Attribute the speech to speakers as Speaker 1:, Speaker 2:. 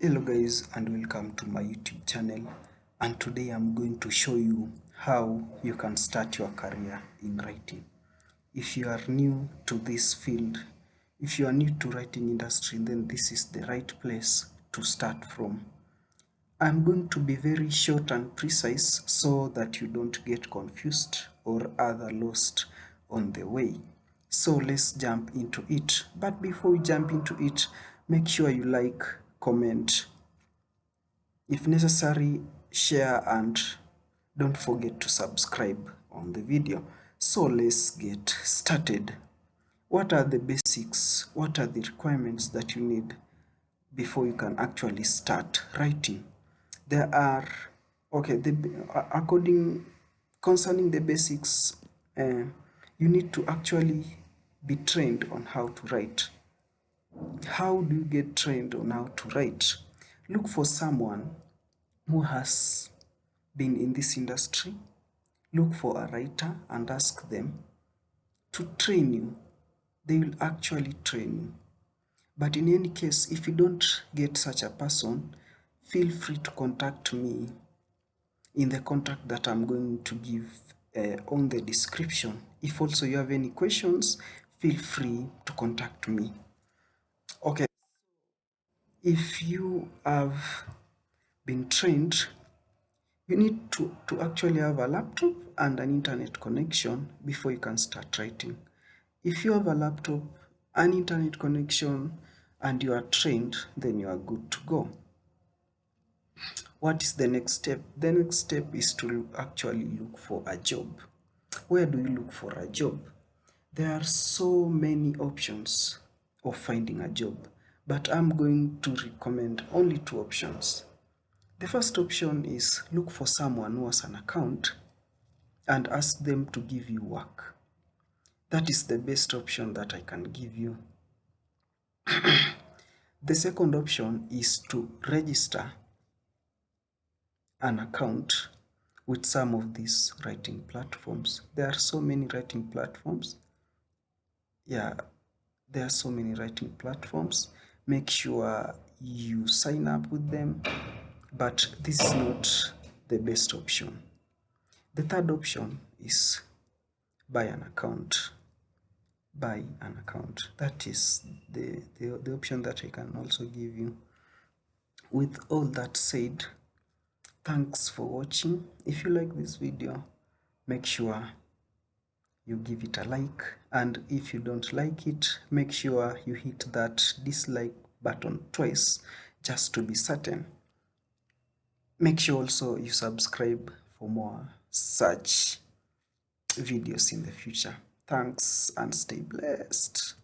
Speaker 1: Hello guys, and welcome to my YouTube channel, and today I'm going to show you how you can start your career in writing. If you are new to this field, if you are new to writing industry, then this is the right place to start from. I'm going to be very short and precise so that you don't get confused or other lost on the way. So let's jump into it. But before we jump into it, make sure you like, comment, if necessary, share, and don't forget to subscribe on the video. So let's get started. What are the basics? What are the requirements that you need before you can actually start writing? There are, according concerning the basics, you need to actually be trained on how to write. How do you get trained on how to write? Look for someone who has been in this industry. Look for a writer and ask them to train you. They will actually train you. But in any case, if you don't get such a person, feel free to contact me in the contact that I'm going to give on the description. If also you have any questions, feel free to contact me. Okay, if you have been trained, you need to actually have a laptop and an internet connection before you can start writing. If you have a laptop, an internet connection, and you are trained, then you are good to go. What is the next step? The next step is to actually look for a job. Where do you look for a job? There are so many options of finding a job, but I'm going to recommend only two options. The first option is look for someone who has an account and ask them to give you work. That is the best option that I can give you. The second option is to register an account with some of these writing platforms. There are so many writing platforms. Yeah, there are so many writing platforms. Make sure you sign up with them, but this is not the best option. The third option is buy an account. Buy an account. That is the option that I can also give you. With all that said, thanks for watching. If you like this video, make sure you give it a like, and if you don't like it, make sure you hit that dislike button twice just to be certain. Make sure also you subscribe for more such videos in the future. Thanks and stay blessed.